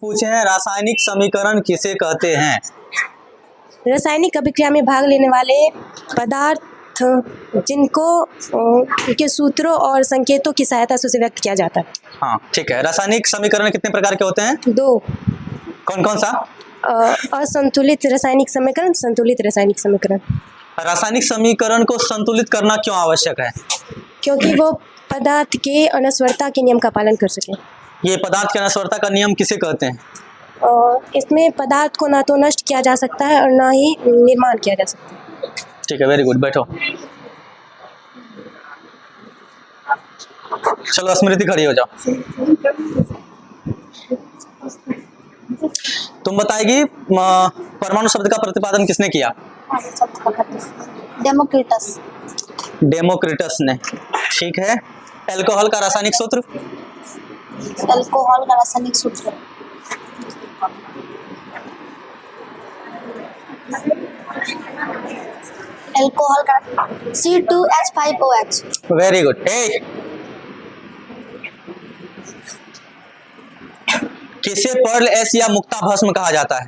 पूछे हैं रासायनिक समीकरण किसे कहते हैं? रासायनिक अभिक्रिया में भाग लेने वाले पदार्थ जिनको के सूत्रों और संकेतों की सहायता से उसे व्यक्त किया जाता है। हाँ ठीक है। रासायनिक समीकरण कितने प्रकार के होते हैं? 2। कौन कौन सा? असंतुलित रासायनिक समीकरण, संतुलित रासायनिक समीकरण। रासायनिक समीकरण को संतुलित करना क्यों आवश्यक है? क्योंकि वो पदार्थ के अनस्वरता के नियम का पालन कर सके। ये पदार्थ के अनस्वरता का नियम किसे कहते हैं? इसमें पदार्थ को ना तो नष्ट किया जा सकता है और ना ही निर्माण किया जा सकता है। ठीक है, वेरी गुड। बैठो। चलो स्मृति खड़ी हो जाओ। तुम बताएगी परमाणु शब्द का प्रतिपादन किसने किया? डेमोक्रिटस। डेमोक्रिटस ने। ठीक है। अल्कोहल का रासायनिक सूत्र? अल्कोहल का रासायनिक सूत्र अल्कोहल का C2H5OH। Very good. किसे पर्ल एस या मुक्ता भस्म कहा जाता है?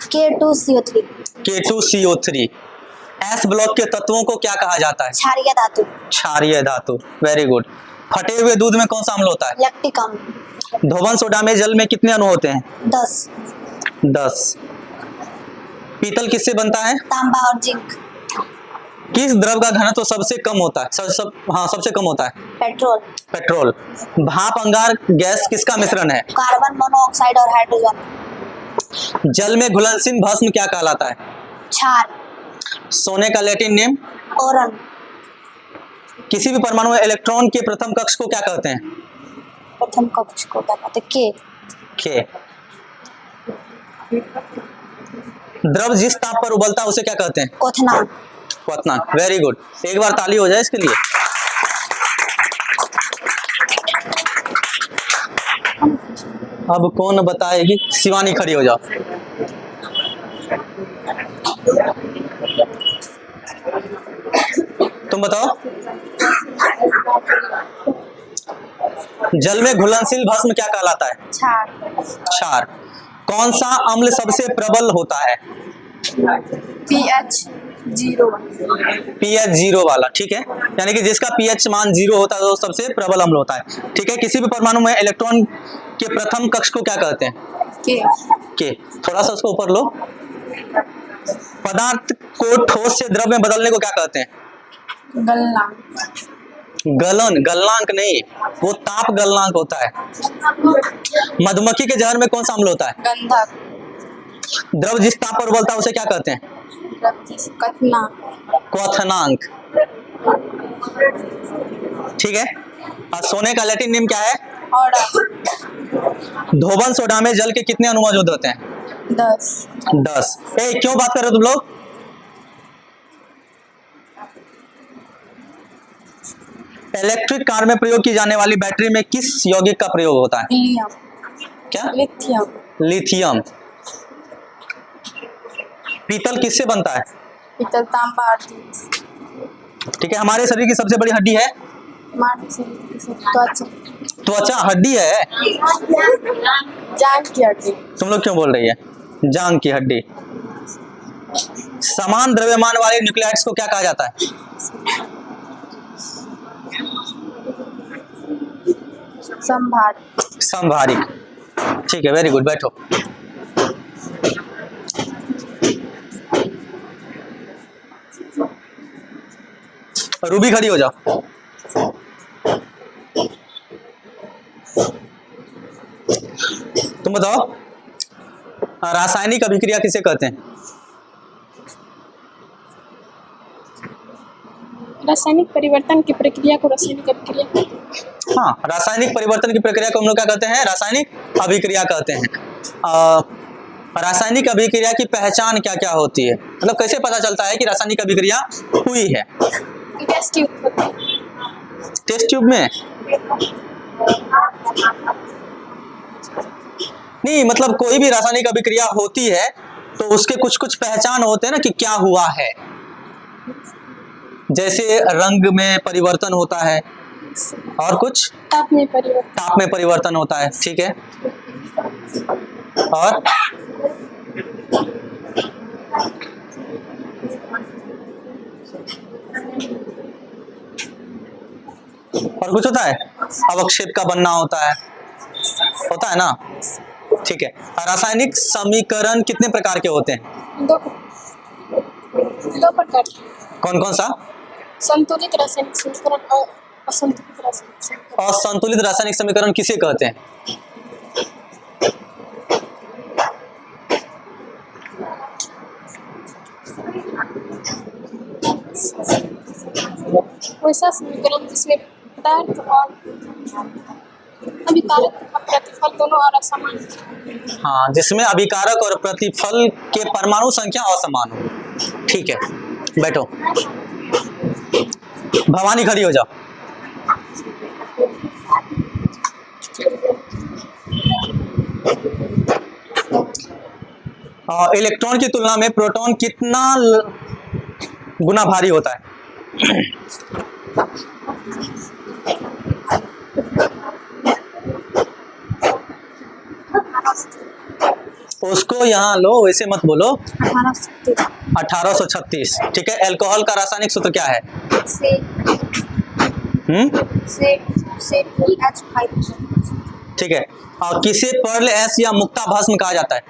K2CO3। K2CO3। एस ब्लॉक के तत्वों को क्या कहा जाता है? क्षारीय धातु। क्षारीय धातु। Very good. फटे हुए दूध में कौन सा अम्ल होता है? लैक्टिक अम्ल। धोवन सोडा में जल में कितने अणु होते हैं? 10। 10। पीतल किससे बनता है? तांबा और जिंक। किस द्रव का घनत्व सबसे कम होता है? सबसे कम होता है? पेट्रोल। पेट्रोल। भाप अंगार गैस किसका मिश्रण है? कार्बन मोनोऑक्साइड और हाइड्रोजन। जल में घुलनशील भस्म क्या कहलाता है? क्षार। सोने का लैटिन नेम? ओरन। किसी भी परमाणु में इलेक्ट्रॉन के प्रथम कक्ष को क्या कहते हैं? प्रथम कक्ष को क्या कहते हैं? के। द्रव जिस ताप पर उबलता है उसे क्या कहते हैं? क्वथनांक। क्वथनांक। Very good. एक बार ताली हो जाए इसके लिए। अब कौन बताएगी? शिवानी खड़ी हो जाओ। तुम बताओ। जल में घुलनशील भस्म क्या कहलाता है? क्षार। क्षार। कौन सा अम्ल सबसे प्रबल होता है? pH 0। pH 0 वाला। ठीक है, यानी कि जिसका pH मान 0 होता है वो सबसे प्रबल अम्ल होता है। ठीक है। किसी भी परमाणु में इलेक्ट्रॉन के प्रथम कक्ष को क्या कहते हैं? के। थोड़ा सा उसको ऊपर लो। पदार्थ को ठोस से द्रव में बदलने को क्या कहते हैं? गलनांक। गलनांक नहीं, वो ताप गलनांक होता है। मधुमक्खी के जहर में कौन सा अम्ल होता है? गंधक। द्रव जिस ताप पर उबलता है उसे क्या कहते हैं? क्वथनांक। ठीक है। और सोने का लैटिन नेम क्या है? ऑर्डर। धोवन सोडा में जल के कितने अणु मौजूद होते हैं? 10। 10। क्यों बात कर रहे हो तुम लोग? इलेक्ट्रिक कार में प्रयोग की जाने वाली बैटरी में किस यौगिक का प्रयोग होता है? हीलियम। क्या? लिथियम। लिथियम। पीतल किससे बनता है? पीतल, तांबा और जिंक। ठीक है। हमारे शरीर की सबसे बड़ी हड्डी है? त्वचा। त्वचा हड्डी है? जांघ की हड्डी। तुम लोग क्यों बोल रही है? जांघ की हड्डी। समान द्रव्यमान वाले न्यूक्लियाइड्स को क्या कहा जाता है? संभार। संभारिक। ठीक है, वेरी गुड। बैठो। रूबी खड़ी हो जाओ। तुम बताओ रासायनिक अभिक्रिया किसे कहते हैं? रासायनिक परिवर्तन की प्रक्रिया को रासायनिक अभिक्रिया कहते हैं। हाँ, रासायनिक परिवर्तन की प्रक्रिया को हम लोग क्या कहते हैं? रासायनिक अभिक्रिया कहते हैं। रासायनिक अभिक्रिया की पहचान क्या क्या होती है? मतलब कैसे पता चलता है कि रासायनिक अभिक्रिया हुई है? Test tube. टेस्ट ट्यूब में नहीं, मतलब कोई भी रासायनिक अभिक्रिया होती है तो उसके कुछ कुछ पहचान होते हैं ना कि क्या हुआ है। जैसे रंग में परिवर्तन होता है, और कुछ ताप में परिवर्तन। ताप में परिवर्तन होता है, ठीक है। और कुछ होता है, अवक्षेप का बनना होता है ना, ठीक है। रासायनिक समीकरण कितने प्रकार के होते हैं? दो प्रकार। कौन कौन सा? संतुलित रासायनिक समीकरण और असंतुलित रासायनिक समीकरण। असंतुलित रासायनिक समीकरण किसे कहते हैं? वैसा समीकरण जिसमें पदार्थ और अभिकारक और प्रतिफल दोनों और असमान। हाँ, जिसमें अभिकारक और प्रतिफल के परमाणु संख्या असमान हो, ठीक है। बैठो, भवानी खड़ी हो जाओ। इलेक्ट्रॉन की तुलना में प्रोटॉन कितना गुना भारी होता है? उसको यहाँ लो, वैसे मत बोलो। 1836, ठीक है। अल्कोहल का रासायनिक सूत्र क्या है? ठीक है। और किसे पर्ल एस या मुक्ता भस्म कहा जाता है?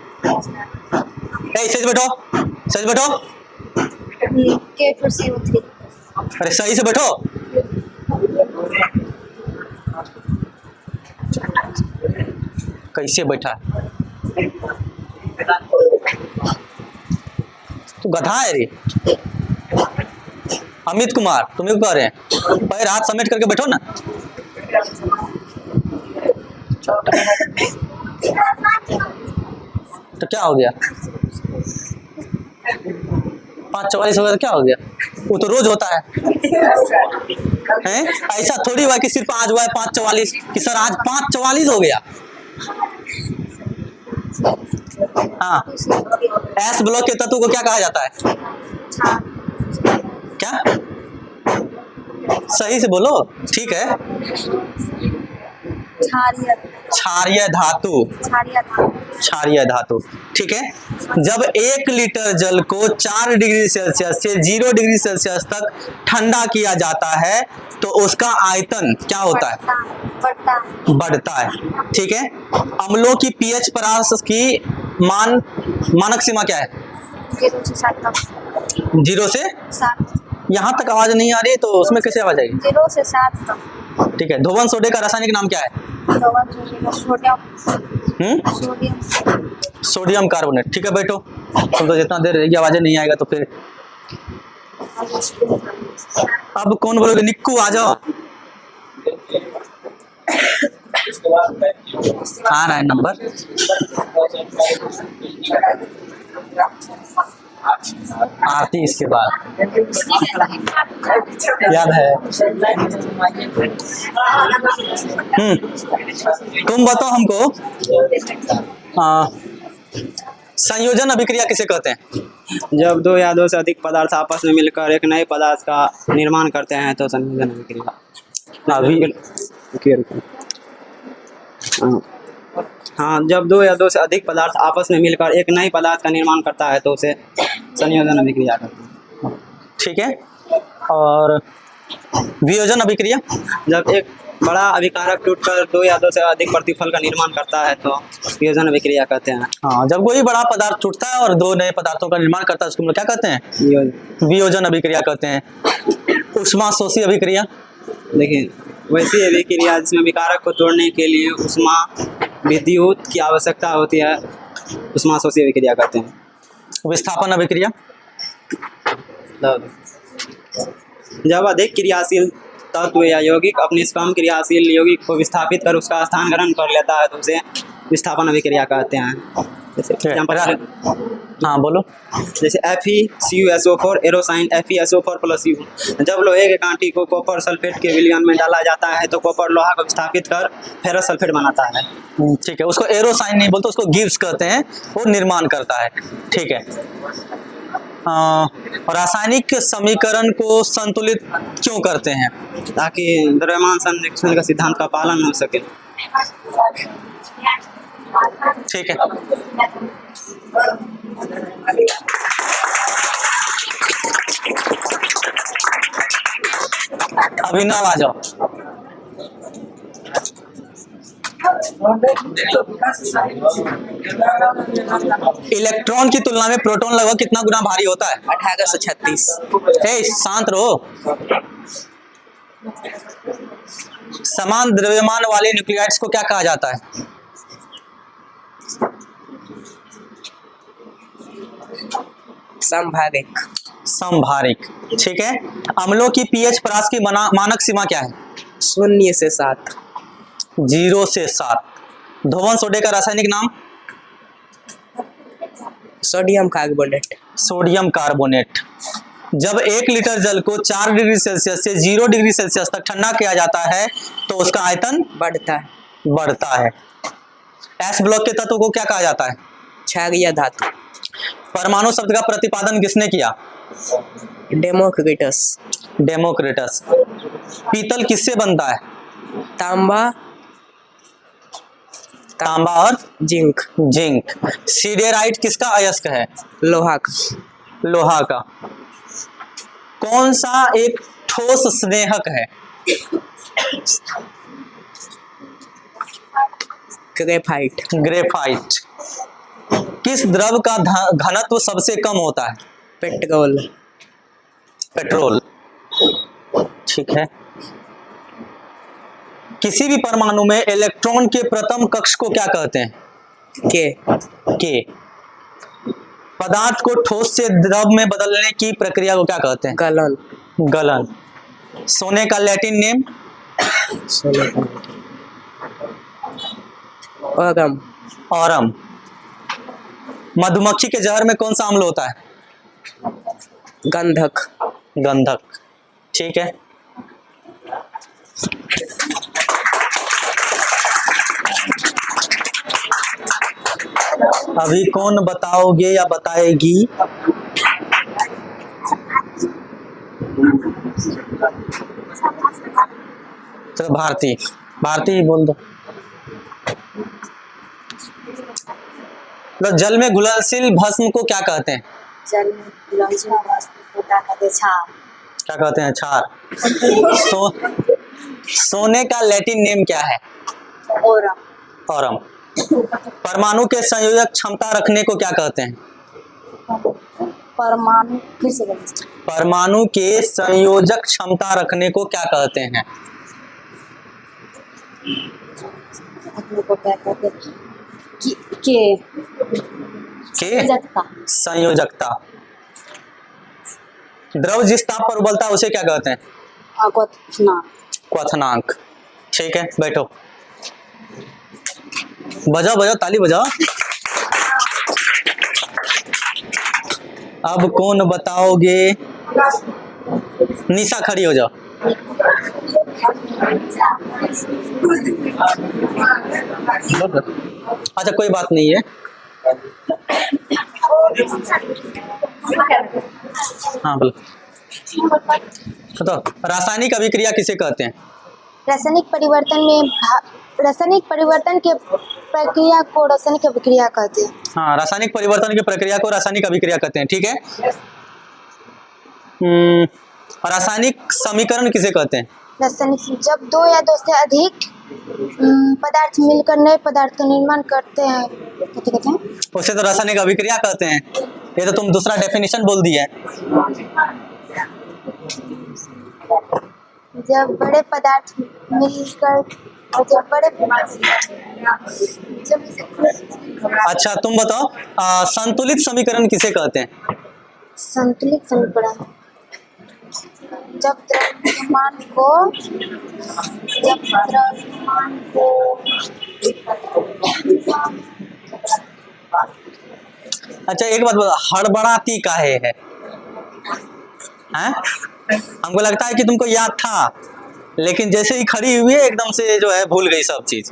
सच बैठो, सच बैठो, अरे सही से बैठो। कैसे बैठा? तू गधा है रे। अमित कुमार, तुम्हें कह रहे हैं, पैर हाथ समेट करके बैठो ना। तो क्या हो गया? 5:44 हो गया तो क्या हो गया? वो तो रोज होता है, हैं? ऐसा थोड़ी हुआ कि सिर्फ आज हुआ है 5:44 कि सर आज 5:44 हो गया। हाँ, एस ब्लॉक के तत्व को क्या कहा जाता है? क्या? सही से बोलो, ठीक है। क्षारीय धातु, क्षारीय धातु, ठीक है। जब 1 लीटर जल को 4 डिग्री सेल्सियस से 0 डिग्री सेल्सियस तक ठंडा किया जाता है तो उसका आयतन क्या होता है? बढ़ता है, ठीक है। अम्लों की पीएच परास की मानक सीमा क्या है? 0 से 7। यहाँ तक आवाज नहीं आ रही तो उसमें कैसे आवाज आएगी? 0 से 7 तक, ठीक है। धोवन सोडे का रासायनिक नाम क्या है? सोडियम कार्बोनेट, ठीक है। बैठो, तुम तो जितना देर रहेगी आवाजें नहीं आएगा तो फिर अब कौन बोलोगे? निक्कू आ जाओ। आ रहा है नंबर। आती इसके बाद याद है। तुम बताओ हमको, संयोजन अभिक्रिया किसे कहते हैं? जब 2 या 2 से अधिक पदार्थ आपस में मिलकर एक नए पदार्थ का निर्माण करते हैं तो संयोजन अभिक्रिया। हाँ, जब 2 या 2 से अधिक पदार्थ आपस में मिलकर एक नए पदार्थ का निर्माण करता है तो उसे संयोजन अभिक्रिया कहते हैं, ठीक है। और वियोजन अभिक्रिया? जब एक बड़ा अभिकारक टूटकर 2 या 2 से अधिक प्रतिफल का निर्माण करता है तो वियोजन अभिक्रिया कहते हैं। हाँ, जब कोई बड़ा पदार्थ टूटता है और 2 नए पदार्थों का निर्माण करता है उसको हम लोग क्या कहते हैं? वियोजन अभिक्रिया कहते हैं। ऊष्माशोषी अभिक्रिया? देखिए, वैसी अभिक्रिया जिसमें विकारक को तोड़ने के लिए ऊष्मा विद्युत की आवश्यकता होती है, ऊष्माशोषी अभिक्रिया कहते हैं। विस्थापन अभिक्रिया? जब अधिक क्रियाशील तत्व या यौगिक अपने कम क्रियाशील यौगिक को विस्थापित कर उसका स्थान ग्रहण कर लेता है तो उसे विस्थापन अभिक्रिया कहते हैं। जैसे हाँ बोलो। जैसे FeCuSO4 एरोसाइन FeSO4+U। जब लोहे के कांटी को कॉपर सल्फेट के विलयन में डाला जाता है तो कॉपर लोहा को विस्थापित कर फेरस सल्फेट बनाता है, ठीक है। उसको एरोसाइन नहीं बोलते, उसको गिब्स कहते हैं, वो निर्माण करता है, ठीक है। रासायनिक समीकरण को संतुलित क्यों करते हैं? ताकि द्रव्यमान संरक्षण का सिद्धांत का पालन हो सके। ठीक है। अभिनव आ जाओ। इलेक्ट्रॉन की तुलना में प्रोटॉन लगभग कितना गुना भारी होता है? 1836। हे शांत रहो। समान द्रव्यमान वाले न्यूक्लियाइड्स को क्या कहा जाता है? संभाविक। संभारिक। ठीक है। अम्लों की पीएच परास की मानक सीमा क्या है? 0 से 7। 0 से 7। धोवन सोडे का रासायनिक नाम? Sodium carbonate. Sodium carbonate. जब 1 लीटर जल को 4 डिग्री सेल्सियस से 0 डिग्री सेल्सियस तक ठंडा किया जाता है तो उसका आयतन बढ़ता है। एस ब्लॉक के तत्व को क्या कहा जाता है? क्षारीय धातु। परमाणु शब्द का प्रतिपादन किसने किया? डेमोक्रिटस। डेमोक्रिटस। पीतल किससे बनता है? तांबा और जिंक। जिंक। सीडेराइट किसका अयस्क है? लोहा का। कौन सा एक ठोस स्नेहक है? ग्रेफाइट। किस द्रव का घनत्व सबसे कम होता है? पेट्रोल। ठीक है। किसी भी परमाणु में इलेक्ट्रॉन के प्रथम कक्ष को क्या कहते हैं? के। पदार्थ को ठोस से द्रव में बदलने की प्रक्रिया को क्या कहते हैं? गलन। सोने का लैटिन नेम? औरम। मधुमक्खी के जहर में कौन सा अम्ल होता है? गंधक। ठीक है। अभी कौन बताओगे या बताएगी? चलो भारती बोल दो। तो जल में घुलनशील भस्म को क्या कहते हैं? जल में घुलनशील भस्म को क्या कहते हैं? क्षार। क्या कहते हैं? क्षार। सोने का लैटिन नेम क्या है? औरम। परमाणु के संयोजक क्षमता रखने को क्या कहते हैं? परमाणु के संयोजक क्षमता रखने को क्या कहते हैं? संयोजकता। द्रव जिस ताप पर उबलता है उसे क्या कहते हैं? क्वथनांक। ठीक है, बैठो। बजाओ ताली बजाओ। अब कौन बताओगे? निशा खड़ी हो जाओ। अच्छा कोई बात नहीं है। हाँ बोलो। तो रासायनिक अभिक्रिया किसे कहते हैं? रासायनिक परिवर्तन के प्रक्रिया को रासायनिक अभिक्रिया कहते हैं। हाँ, रासायनिक परिवर्तन की प्रक्रिया को रासायनिक अभिक्रिया कहते हैं। ठीक है। रासायनिक समीकरण किसे कहते हैं? रासायनिक जब 2 या 2 से अधिक पदार्थ मिलकर नए पदार्थ का निर्माण करते हैं कहते हैं उसे तो रासायनिक अभिक्रिया कहते हैं। ये तो तुम दूसरा डेफिनेशन बोल दिया है। जब बड़े पदार्थ मिलकर अच्छा तुम बताओ, संतुलित समीकरण किसे कहते हैं? संतुलित समीकरण जब द्रव्यमान को अच्छा एक बात बताओ, हड़बड़ाती काहे है? हैं? हमको लगता है कि तुमको याद था, लेकिन जैसे ही खड़ी हुई है एकदम से जो है भूल गई सब चीज।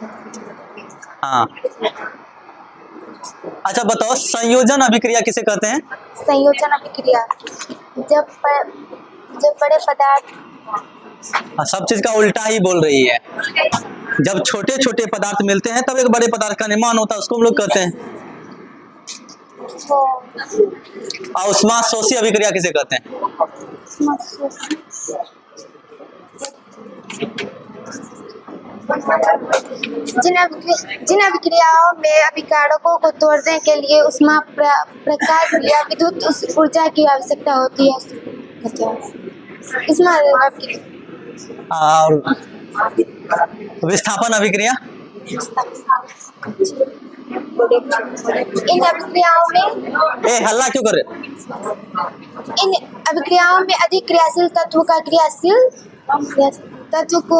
हाँ अच्छा बताओ, संयोजन अभिक्रिया किसे कहते हैं? संयोजन अभिक्रिया जब बड़े पदार्थ सब चीज का उल्टा ही बोल रही है। जब छोटे छोटे पदार्थ मिलते हैं तब एक बड़े पदार्थ का निर्माण होता है, उसको हम लोग कहते हैं। और ऊष्माशोषी अभिक्रिया किसे कहते हैं? जिन अभिक्रियाओं में अभिकारकों को तोड़ने के लिए उष्मा प्रकाश या विद्युत ऊर्जा की आवश्यकता होती है, इसमें और विस्थापन अभिक्रिया? इन अभिक्रियाओं में हल्ला क्यों कर रहे? इन अभिक्रियाओं में अधिक क्रियाशील तत्व का क्रियाशील तत्व को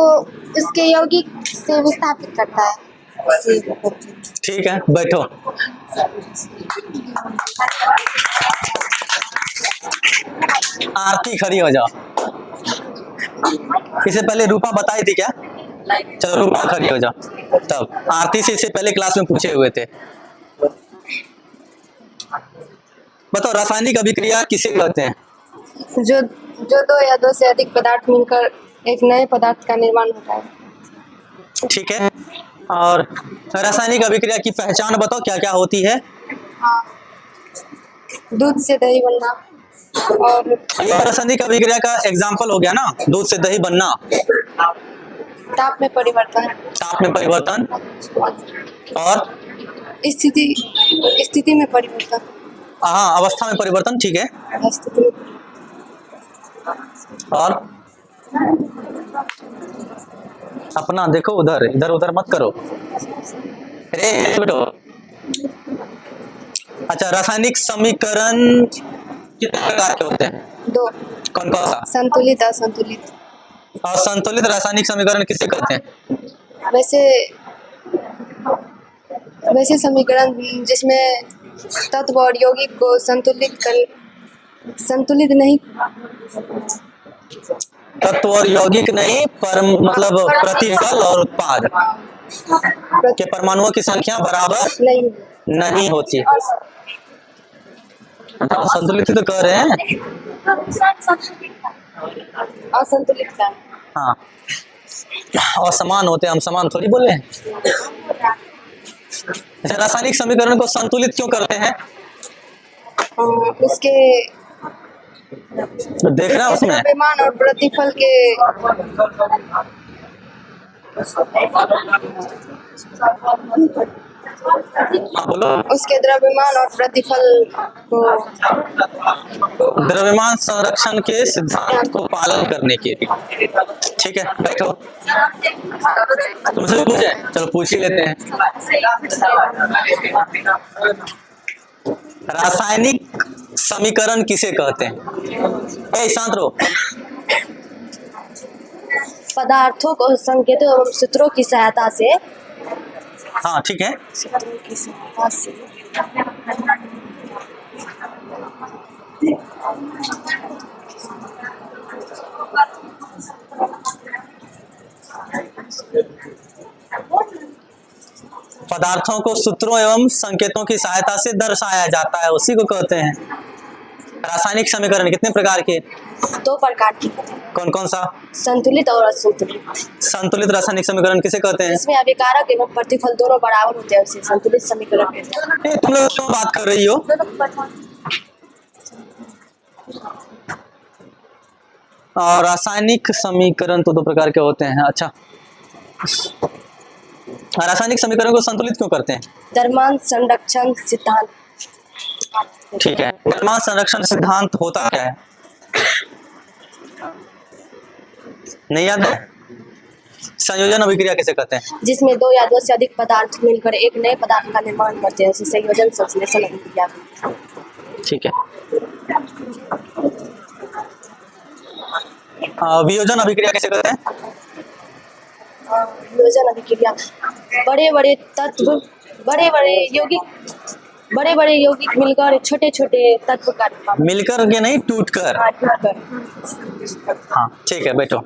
उसके यौगिक से विस्थापित करता है। ठीक है, बैठो। आरती खड़ी हो जाओ। इससे पहले रूपा बताई थी क्या? चलो रूपा खड़ी हो जाओ। तब आरती से इससे पहले क्लास में पूछे हुए थे। बताओ, रासायनिक अभिक्रिया किसे कहते हैं? जो दो या दो से अधिक पदार्थ मिलकर एक नए पदार्थ का निर्माण होता है। ठीक है, और रासायनिक अभिक्रिया की पहचान बताओ, क्या क्या होती है? दूध से दही बनना, और ये रासायनिक अभिक्रिया का एग्जाम्पल हो गया ना, दूध से दही बनना। ताप में परिवर्तन, ताप में परिवर्तन, और स्थिति में परिवर्तन। हाँ, अवस्था में परिवर्तन। ठीक है, और अपना देखो, उधर इधर उधर मत करो। अरे बेटो, अच्छा, रासायनिक समीकरण कितने प्रकार के होते हैं? 2। कौन कौन सा? संतुलित, असंतुलित। और संतुलित रासायनिक समीकरण किसे कहते हैं? वैसे समीकरण जिसमें तत्व और यौगिक को संतुलित नहीं, तत्व और यौगिक नहीं, पर मतलब प्रतिफल और उत्पाद के परमाणुओं की संख्या बराबर नहीं होती। संतुलित तो कह रहे हैं। असंतुलित का। हाँ, और समान होते हैं, हम समान थोड़ी बोल रहे हैं। अच्छा, रासायनिक समीकरण को संतुलित क्यों करते हैं? उसके देख रहा उसमें द्रव्यमान और प्रतिफल के हाँ, बोलो। उसके द्रव्यमान और प्रतिफल को द्रव्यमान संरक्षण के सिद्धांत को पालन करने के लिए। ठीक है, बैठो। तुमसे पूछे? चलो पूछ ही लेते हैं। रासायनिक समीकरण किसे कहते हैं? शांत रहो। पदार्थों को संकेतों एवं सूत्रों की सहायता से, हाँ ठीक है, पदार्थों को सूत्रों एवं संकेतों की सहायता से दर्शाया जाता है, उसी को कहते हैं रासायनिक समीकरण। कितने प्रकार के? 2 प्रकार की। कौन कौन सा? संतुलित और असंतुलित। संतुलित रासायनिक समीकरण किसे कहते हैं? इसमें अभिकारक एवं प्रतिफल दोनों बराबर होते हैं, उसे संतुलित समीकरण कहते हैं। तुम लोग क्यों बात कर रही हो? और रासायनिक समीकरण तो 2 प्रकार के होते हैं। अच्छा, रासायनिक समीकरण को संतुलित क्यों करते हैं? द्रव्यमान संरक्षण सिद्धांत। ठीक है, द्रव्यमान संरक्षण सिद्धांत होता क्या है? नहीं याद है? संयोजन अभिक्रिया किसे कहते हैं? जिसमें 2 या 2 से अधिक पदार्थ मिलकर एक नए पदार्थ का निर्माण करते हैं, उसे संयोजन संश्लेषण अभिक्रिया। ठीक है, वियोजन अभिक्रिया किसे कहते हैं? वियोजन अभिक्रिया बड़े बड़े तत्व, बड़े बड़े यौगिक मिलकर छोटे छोटे तत्व का मिलकर के नहीं, टूटकर। हाँ ठीक है, बैठो।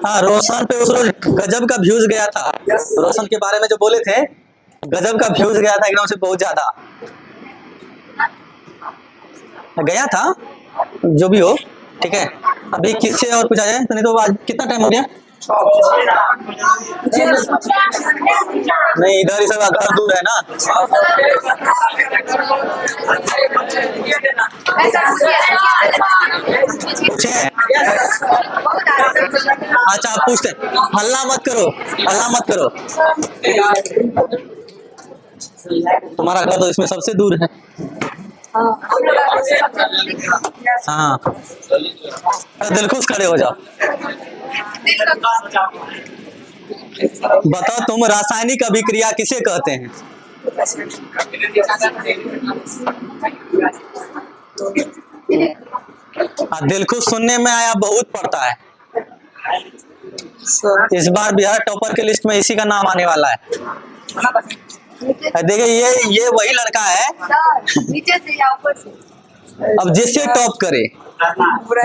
हाँ, रोशन पे उस रोज गजब का व्यूज गया था। रोशन के बारे में जो बोले थे, गजब का व्यूज गया था एकदम से, बहुत ज्यादा गया था। जो भी हो, ठीक है। अभी किससे और पूछा जाए? तो नहीं तो आज कितना टाइम हो गया? नहीं, इधर ही सब घर दूर है ना। अच्छा, आप पूछते हैं। हल्ला मत करो, हल्ला मत करो। तुम्हारा घर तो इसमें सबसे दूर है। हाँ, दिल खुश खड़े हो जाओ। बताओ तुम, रासायनिक अभिक्रिया किसे कहते हैं? दिल खुश सुनने में आया, बहुत पड़ता है। इस बार बिहार टॉपर के लिस्ट में इसी का नाम आने वाला है। देखिए, ये वही लड़का है नीचे से या ऊपर से। अब जिससे टॉप करे,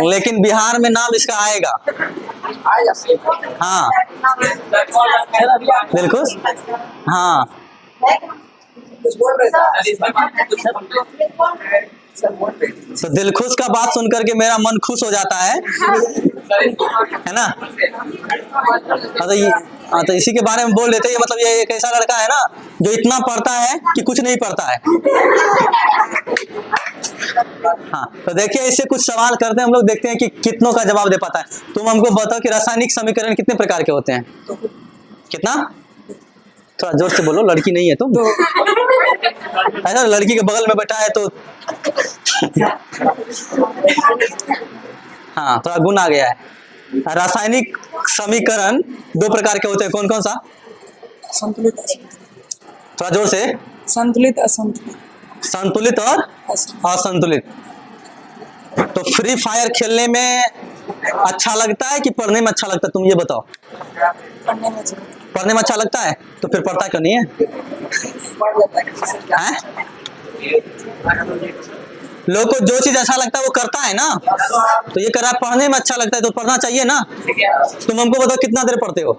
लेकिन बिहार में नाम इसका आएगा। हाँ, दिल खुश। हाँ, तो दिल खुश का बात सुन करके मेरा मन खुश हो जाता है ना। तो इसी के बारे में बोल देते हैं। मतलब ये एक ऐसा लड़का है ना जो इतना पढ़ता है कि कुछ नहीं पढ़ता है। हाँ, तो देखिए, इससे कुछ सवाल करते हैं हम लोग, देखते हैं कि कितनों का जवाब दे पाता है। तुम हमको बताओ कि रासायनिक समीकरण कितने प्रकार के होते हैं? कितना? थोड़ा जोर से बोलो, लड़की नहीं है तुम। ऐसा लड़की के बगल में बैठा है तो हाँ, थोड़ा गुण आ गया है। रासायनिक समीकरण 2 प्रकार के होते हैं। कौन कौन सा? संतुलित, थोड़ा जोर से। संतुलित, असंतुलित। संतुलित और असंतुलित। तो फ्री फायर खेलने में अच्छा लगता है कि पढ़ने में अच्छा लगता है? तुम ये बताओ। पढ़ने में अच्छा लगता है, तो फिर पढ़ता क्यों नहीं है? लोग को जो चीज अच्छा लगता है वो करता है ना। तो ये कह रहा है पढ़ने में अच्छा लगता है तो पढ़ना चाहिए ना। तुम हमको बताओ कितना देर पढ़ते हो?